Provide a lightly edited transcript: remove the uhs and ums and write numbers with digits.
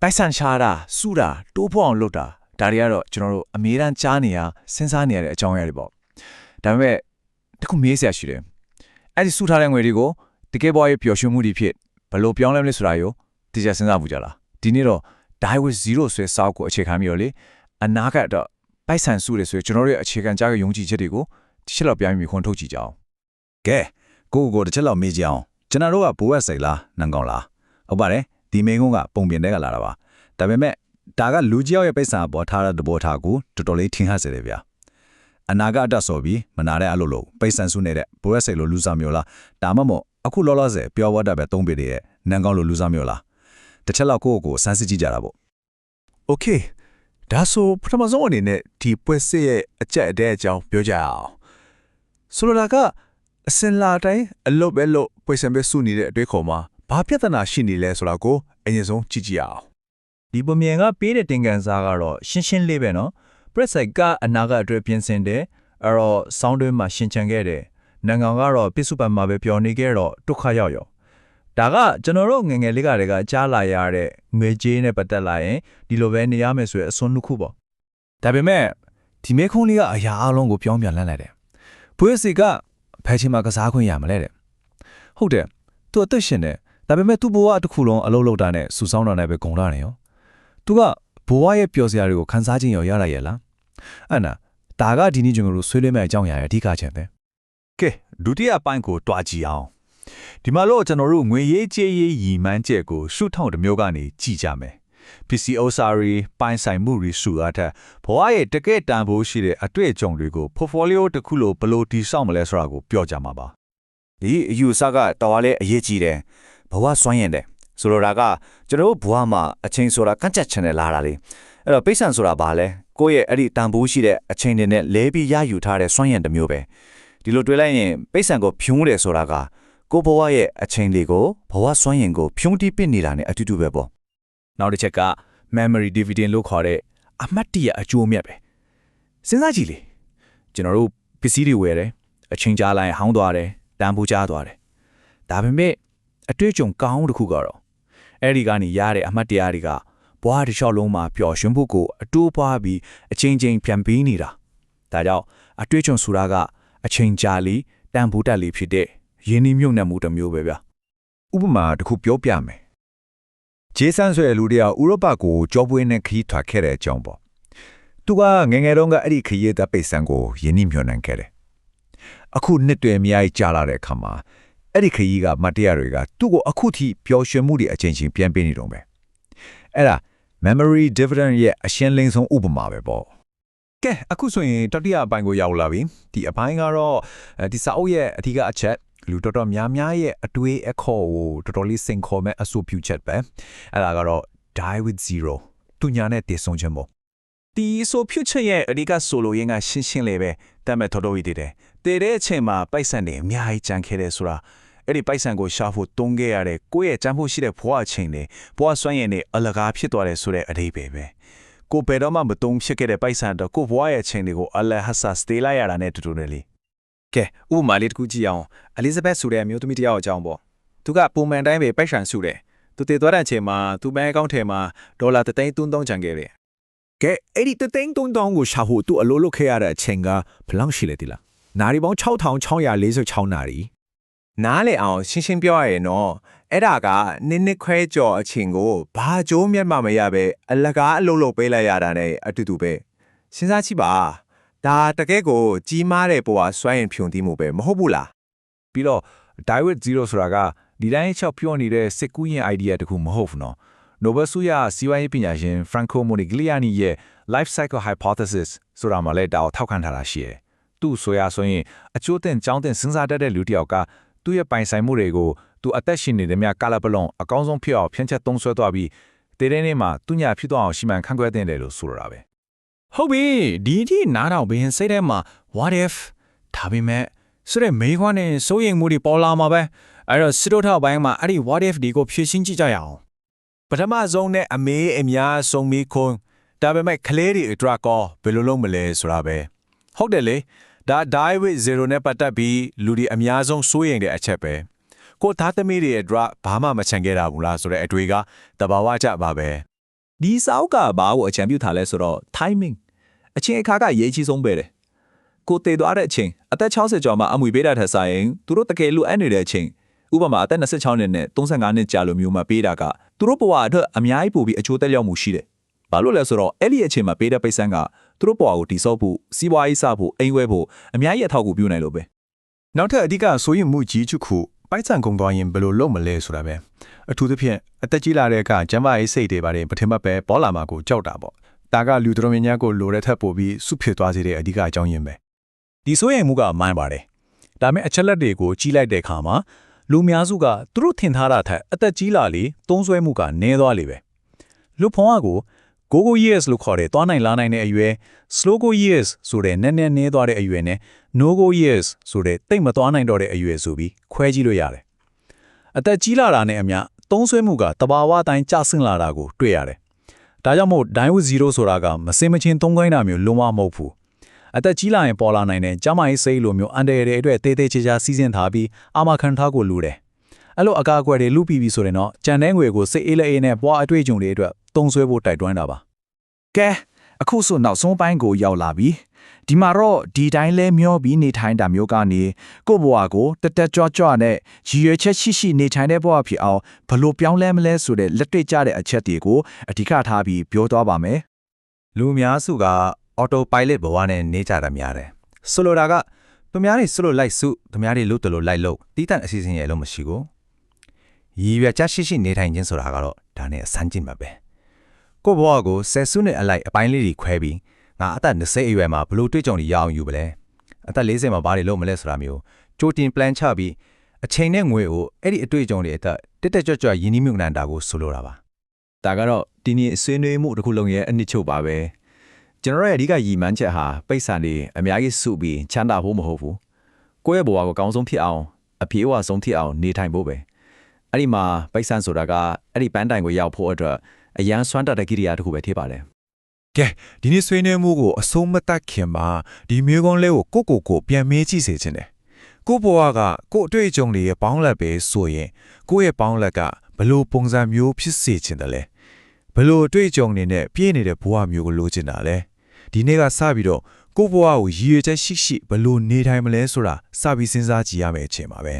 ပိုက်ဆံရှာတာစုတာတိုးဖို့အောင်လုပ်တာဒါတွေကတော့ကျွန်တော်တို့အမြဲတမ်းကြားနေရစဉ်းစားနေရတဲ့အကြောင်းအရာတွေပေါ့ဒါပေမဲ့တခုမေးစရာရှိတယ်အဲ့ဒီစုထားတဲ့ငွေတွေကိုတကယ်ပေါ်ရဲ့ပျော်ရွှင်မှုတွေဖြစ်ဘယ်လိုပြောင်းလဲမလဲဆိုတာရောတကယ်စဉ်းစားမှုကြလားဒီနေ့တော့ Die with Zero ဆွဲစောက်ကိုအခြေခံပြီးတော့လေအနာကတော့ပိုက်ဆံစုတယ်ဆိုရင်ကျွန်တော်တို့ရဲ့အခြေခံကြားရဲ့ယုံကြည်ချက်တွေကိုတစ်ချက်လောက်ပြပြီးခွန်ထုတ်ကြည့်ကြအောင်ကဲကိုတစ်ချက်လောက်မေးကြအောင်ကျွန်တော်တို့ကဘိုးဝက်စိတ်လားနန်ကောင်လားဟုတ်ပါတယ်ဒီမိန်းကုန်းကပုံပြင်တဲ့ကလာတာပါဒါပေမဲ့ဒါကလူကြီးရဲ့ပိတ်စာပေါ်ထားတဲ့သဘောထားကိုတော်တော်လေးထင်ဟပ်စေတယ်ဗျာအနာဂတ်တက်ဆိုပြီးမနာတဲ့အလုပ်လို့ပိတ်ဆန်စုနေတဲ့ဘိုးဝက်စိတ်လိုလူစားမျိုးလားဒါမှမဟုတ်အခုလောလောဆယ်ပြောဝတ်တာပဲသုံးပေတဲ့နန်ကောင်လိုလူစားမျိုးလားတစ်ချက်လောက်ကိုစမ်းစစ်ကြည့်ကြတာပေါ့ Okay ဒါဆိုပထမဆုံးအနေနဲ့ဒီပွဲစစ်ရဲ့အကြက်အတဲ့အကြောင်းပြောကြအောင်ဆိုလိုတာကအစင်လာတိုင်းအလုပ်ပဲလို့ပွဲစံပဲစုနေတဲ့အတွေ့ခေါ်မှာဘာပြဿနာရှိနေလဲဆိုတာကိုအရင်ဆုံးကြည့်ကြည့်အောင်ဒီပုံမြင်ကပေးတဲ့တင်ကန်စားကတော့ရှင်းရှင်းလေးပဲနော် press site ကအနာဂတ်အတွက်ပြင်ဆင်တယ်အဲ့တော့ sound တွင်းမှာရှင်းချန်ခဲ့တယ်နိုင်ငံကတော့ပစ္စုပန်မှာပဲပျော်နေခဲ့တော့ဒုက္ခရောက်ရောဒါကကျွန်တော်တို့ငငယ်လေးကတည်းကကြားလာရတဲ့ငွေကြေးနဲ့ပတ်သက်လာရင်ဒီလိုပဲနေရမယ်ဆိုရယ်အစွန်းတစ်ခုပေါ့ဒါပေမဲ့ဒီမေခုံးလေးကအရာအလုံးကိုပြောင်းပြန်လှမ်းလိုက်တယ်ဘွေးစီကဖဲချင်းမှာကစားခွင့်ရမလဲတဲ့ဟုတ်တယ်သူအသက်ရှင်တယ်ဒါပေမဲ့သူ့ဘဝတစ်ခုလုံးအလုပ်လုပ်တာနဲ့စူဆောင်းတာနဲ့ပဲဂုံလာနေရောသူကဘဝရဲ့ပျော်စရာတွေကိုခန်းစားခြင်းရောရရရဲ့လားအဲ့နာဒါကဒီနေ့ကျွန်တော်တို့ဆွေးနွေးမယ့်အကြောင်းအရာရဲ့အဓိကချက်ပဲကဲဒုတိယပိုင်းကိုတွားကြည့်အောင်ဒီမှာတော့ကျွန်တော်တို့ငွေရေးကြေးရေးရည်မှန်းချက်ကိုရှုထောင့်တစ်မျိုးကနေကြည့်ကြမယ်ပစ္စည်းဥစ္စာတွေပိုင်းဆိုင်မှုတွေစုအပ်တဲ့ဘဝရဲ့တကယ့်တန်ဖိုးရှိတဲ့အတွေ့အကြုံတွေကို portfolio တစ်ခုလိုဘယ်လိုတည်ဆောက်မလဲဆိုတာကိုပြောကြမှာပါဒီအယူဆကတော်လည်းအရေးကြီးတယ်ဘဝစွန့်ရင်တယ်ဆိုလိုတာကကျွန်တော်တို့ဘဝမှာအချိန်ဆိုတာကန့်ချက်ချင်တယ်လာတာလေအဲ့တော့ပိဿံဆိုတာဘာလဲကိုယ့်ရဲ့အဲ့ဒီတန်ဖိုးရှိတဲ့အချိန်တွေနဲ့လဲပြီးရယူထားတဲ့စွန့်ရင်တစ်မျိုးပဲဒီလိုတွေးလိုက်ရင်ပိဿံကိုဖြုံးတယ်ဆိုတာကကိုဘဝရဲ့အချိန်တွေကိုဘဝစွန့်ရင်ကိုဖြုံးတိပစ်နေတာနဲ့အတူတူပဲပေါ့နောက်တစ်ချက်က memory dividend လို့ခေါ်တဲ့အမှတ်တရအကျိုးမြတ်ပဲစဉ်းစားကြည့်လေကျွန်တော်တို့ပစ္စည်းတွေဝယ်တယ်အချိန်ကြာလိုက်ဟောင်းသွားတယ်တန်ဖိုးကျသွားတယ်ဒါပေမဲ့အတွေ့အကြုံကောင်းတစ်ခုကတော့အဲ့ဒီကနေရတဲ့အမှတ်တရတွေကဘဝတစ်လျှောက်လုံးမှာပျော်ရွှင်ဖို့ကိုအတိုးပွားပြီးအချိန်ချင်းပြန်ပြီးနေတာဒါကြောင့်အတွေ့အကြုံဆိုတာကအချိန်ကြာလီတန်ဖိုးတက်လီဖြစ်တဲ့ရင်းနှီးမြှုပ်နှံမှုတစ်မျိုးပဲဗျာဥပမာတစ်ခုပြောပြမယ်ဂျေဆန်ဆိုတဲ့လူတယောက်ဥရောပကိုကြောပွေးနဲ့ခရီးထွက်ခဲ့တဲ့အကြောင်းပေါ့သူကငယ်ငယ်တုန်းကအဲ့ဒီခရီးတဲ့ပိတ်ဆန်ကိုရင်းနှီးမြှုပ်နှံခဲ့တယ်အခုနှစ်တွေအများကြီးကြာလာတဲ့အခါမှာအဲ့ဒီခရီးကမတရားတွေကသူ့ကိုအခုထိပျော်ရွှင်မှုတွေအချိန်ချင်းပြန်ပေးနေတော့မယ်အဲ့ဒါ memory dividend ရဲ့အရှင်းလင်းဆုံးဥပမာပဲပေါ့ကဲအခုဆိုရင်တတိယအပိုင်းကိုရောက်လာပြီဒီအပိုင်းကတော့ဒီစာအုပ်ရဲ့အထူးအချက်လူတော်တော်များများရဲ့အတွေးအခေါ်ကိုတော်တော်လေးစိန်ခေါ်မဲ့အဆိုပြုချက်ပဲအဲ့ဒါကတော့ Die with Zero သူညာနဲ့တည်ဆုံခြင်းပေါ့ဒီဆိုပြုချက်ရဲ့အဓိကဆိုလိုရင်းကရှင်းရှင်းလေးပဲတတ်မဲ့တော်တော်ကြီးတည်တယ်တည်တဲ့အချိန်မှာပိုက်ဆံတွေအများကြီးကြံခဲ့တယ်ဆိုတာအဲ့ဒီပိုက်ဆံကိုရှာဖို့တုံးခဲ့ရတဲ့ကိုယ့်ရဲ့ကြံဖို့ရှိတဲ့ဘဝအချိန်တွေဘဝစွမ်းရည်တွေအလကားဖြစ်သွားတယ်ဆိုတဲ့အဓိပ္ပာယ်ပဲကိုဘယ်တော့မှမတုံးဖြစ်ခဲ့တဲ့ပိုက်ဆံတော့ကိုဘဝရဲ့အချိန်တွေကိုအလဟဆာစတေးလိုက်ရတာနဲ့တူတူနဲ့လေကဲဥပမာလေးတစ်ခုကြည့်အောင်အလီဇဘက်ဆိုတဲ့အမျိုးသမီးတစ်ယောက်အကြောင်းပေါ့သူကပုံမှန်တိုင်းပဲပိုက်ဆံစုတယ်သူတည်သွားတဲ့အချိန်မှာသူ့ဘဏ်အကောင့်ထဲမှာဒေါ်လာ3,300ကျန်ခဲ့တယ်ကဲအဲ့ဒီ3,300ကိုရှာဖို့သူအလိုလုပ်ခဲ့ရတဲ့အချိန်ကဘယ်လောက်ရှိလဲဒီလားနာရီပေါင်း6,646နာရီနားလေအောင်ရှင်းရှင်းပြောရရင်တော့အဲ့ဒါကနှစ်ခွဲကျော်အချိန်ကိုဘာကြိုးမြတ်မှမရပဲအလကားအလုပ်လုပ်ပေးလိုက်ရတာနဲ့အတူတူပဲစဉ်းစားကြည့်ပါဒါတကယ်ကိုကြီးမားတဲ့ဘဝစွမ်းရင်ဖြုံတီးမှုပဲမဟုတ်ဘူးလားပြီးတော့ Die with Zero ဆိုတာကဒီတိုင်းချောက်ပြောနေတဲ့စစ်ကူးရင် idea တခုမဟုတ်ဘူးနော် Nobel ဆုရစီးပွားရေးပညာရှင် Franco Modigliani ရဲ့ Life Cycle Hypothesis ဆိုတာမှလည်းဒါကိုထောက်ခံထားတာရှိတယ်သူ့ဆိုရဆိုရင်အကျိုးတင်ကြောင်းတင်စဉ်းစားတတ်တဲ့လူတစ်ယောက်ကသူ့ရဲ့ပိုင်ဆိုင်မှုတွေကိုသူအသက်ရှင်နေတဲ့မြကာလပလုံးအကောင်းဆုံးဖြစ်အောင်ဖြန့်ချက်သုံးဆွဲသွားပြီးတည်တဲ့နေ့မှာသူညာဖြစ်သွားအောင်ရှိမှန်ခန့်ခွဲတင်တယ်လို့ဆိုရတာပဲဟုတ်ပြီဒီที่နားတော့ဘင်းစိတ်ထဲမှာ what if ဒါပေမဲ့ဆိုတဲ့မေးခွန်းနဲ့စိုးရိမ်မှုတွေပေါ်လာမှာပဲအဲ့တော့စစ်တို့ထောက်ပိုင်းမှာအဲ့ဒီ what if ဒီကိုဖြည့်ရှင်းကြည့်ကြရအောင်ပထမဆုံးနဲ့အမေးအများဆုံးမိခွန်းဒါပေမဲ့ကလေးတွေအတွက်ကောဘယ်လိုလုပ်မလဲဆိုတာပဲဟုတ်တယ်လေဒါ Die with Zero နဲ့ပတ်သက်ပြီးလူတွေအများဆုံးစိုးရိမ်တဲ့အချက်ပဲကိုသားသမီးတွေအတွက်ဘာမှမချန်ခဲ့တာဘူးလားဆိုတဲ့အတွေ့ကတဘာဝကြပါပဲ ဒီစာအုပ်ကဘာကိုအကြံပြုထားလဲဆိုတော့ timing အချိန်အခါကအရေးကြီးဆုံးပဲတဲ့ကိုတည်သွားတဲ့အချိန်အသက်60ကျော်မှအမွေပေးတာထက်ဆိုင်သူတို့တကယ်လို့အဲ့နေတဲ့အချိန်ဥပမာအသက်26နှစ်နဲ့35နှစ်ကြာလို့မျိုးမှပေးတာကသူတို့ဘဝအတွက်အများကြီးပိုပြီးအကျိုးသက်ရောက်မှုရှိတယ်ဘာလို့လဲဆိုတော့အဲ့ဒီအချိန်မှာပေးတဲ့ပိတ်ဆန်းကသူတို့ဘဝကိုတိစော့ဖို့စီးပွားရေးစဖို့အိမ်ဝဲဖို့အများကြီးအထောက်အကူပြုနိုင်လို့ပဲ နောက်ထပ်အဓိကဆိုရင်မှုကြီးချုပ်ခုပိုက်ဆံကုန်သွားရင်ဘယ်လိုလုပ်မလဲဆိုတာပဲအထူးသဖြင့်အသက်ကြီးလာတဲ့အခါကျန်းမာရေးစိတ်တွေပါတယ်ပထမပဲပေါ်လာမှာကိုကြောက်တာပေါ့ဒါကလူတော်များများကိုလိုတဲ့ထက်ပိုပြီးစုဖြစ်သွားစေတဲ့အဓိကအကြောင်းရင်းပဲ ဒီစိုးရိမ်မှုကမှန်ပါတယ်ဒါပေမဲ့အချက်လက်တွေကိုကြီးလိုက်တဲ့အခါမှာလူများစုကသူတို့ထင်ထားတာထက်အသက်ကြီးလာလေသုံးဆွဲမှုကနည်းသွားလေပဲလူဖုံးကိုgo years လို့ခေါ်တဲ့သွားနိုင်လာနိုင်တဲ့အရွယ် slow go years ဆိုတဲ့နည်းနည်းသွားတဲ့အရွယ်နဲ့ no go years ဆိုတဲ့တိတ်မသွားနိုင်တော့တဲ့အရွယ်ဆိုပြီးခွဲကြည့်လို့ရတယ်အသက်ကြီးလာတာနဲ့အမျှသုံးဆွဲမှုကတဘာဝအတိုင်းကျဆင်းလာတာကိုတွေ့ရတယ်ဒါကြောင့်မို့ Dine 0ဆိုတာကမစင်မချင်းသုံးခိုင်းတာမျိုးလုံးဝမဟုတ်ဘူးအသက်ကြီးလာရင်ပေါ်လာနိုင်တဲ့ကျန်းမာရေးစိတ်လိုမျိုးအန်တရတဲ့အတွက်တေးသေးချာချာစီစဉ်ထားပြီးအာမခံထားကိုလိုတယ်အဲ့လိုအကာအကွယ်တွေလူပြီးပြီဆိုရင်တော့ကြံတဲ့ငွေကိုစိတ်အေးလက်အေးနဲ့ပွားအတွေ့အကြုံတွေအတွက်သုံးဆွဲဖို့တိုက်တွန်းတာပါကဲအခုဆိုနောက်ဆုံးပိုင်းကိုရောက်လာပြီဒီမှာတော့ဒီတိုင်းလဲမျောပြီးနေထိုင်တာမျိုးကနေကို့ဘဝကိုတက်ကြွကြွနဲ့ရည်ရွယ်ချက်ရှိနေထိုင်တဲ့ဘဝဖြစ်အောင်ဘလို့ပြောင်းလဲမလဲဆိုတဲ့လက်တွေ့ကျတဲ့အချက်တွေကိုအဓိကထားပြီးပြောသွားပါမယ်လူများစုကအော်တိုပိုင်လက်ဘဝနဲ့နေကြတာများတယ်ဆိုလိုတာကသူများတွေဆွလို့လိုက်စုသူများတွေလို့တလို့လိုက်လို့တီးတန့်အစီအစဉ်ရဲ့အလုံးမရှိဘူးရည်ရွယ်ချက်ရှိနေထိုင်ခြင်းဆိုတာကတော့ဒါနဲ့အဆန်းကျင်မှာပဲကို့ဘဝကိုဆယ်စုနှစ်အလိုက်အပိုင်းလေးတွေခွဲပြီးငါအသက်20အရွယ်မှာဘလို့တွေးကြုံနေရအောင်ယူပလဲအသက်40မှာဘာတွေလုပ်မလဲဆိုတာမျိုးကြိုတင် plan ချပြီးအချိန်နဲ့ငွေကိုအဲ့ဒီအတွေ့အကြုံတွေအသက်တက်ကြွကြွရင်းနှီးမြှုပ်နှံတာကိုဆိုလိုတာပါဒါကတော့ဒီနေ့ဆွေးနွေးမှုတစ်ခုလုံးရဲ့အနှစ်ချုပ်ပါပဲကျွန်တော်ရဲ့အဓိကရည်မှန်းချက်ဟာပိတ်ဆံတွေအများကြီးစုပြီးချမ်းသာဖို့မဟုတ်ဘူးကိုယ့်ရဲ့ဘဝကိုအကောင်းဆုံးဖြစ်အောင်အပြေအဝဆုံးဖြစ်အောင်နေထိုင်ဖို့ပဲအဲ့ဒီမှာပိတ်ဆံဆိုတာကအဲ့ဒီပန်းတိုင်ကိုရောက်ဖို့အတွက်အရန်စွမ်းတတဲ့ကိရိယာတစ်ခုပဲဖြစ်ပါတယ်ကဲဒီနေ့ဆွေးနွေးမှုကိုအဆုံးမသတ်ခင်မှာဒီမျိုးကုန်းလေးကိုကိုပြန်မေးကြည့်စေချင်တယ်ကိုဘဝကကိုအတွေ့အကြုံတွေရဲ့ပေါင်းလက်ပဲဆိုရင်ကိုရဲ့ပေါင်းလက်ကဘလို့ပုံစံမျိုးဖြစ်စေချင်တယ်လဲဘလို့အတွေ့အကြုံတွေနဲ့ပြည့်နေတဲ့ဘဝမျိုးကိုလိုချင်တာလဲဒီနေ့ကစပြီးတော့ကိုဘဝကိုရည်ရွယ်ချက်ရှိဘလို့နေထိုင်မလဲဆိုတာစပြီးစဉ်းစားကြည့်ရမယ့်အချိန်ပါပဲ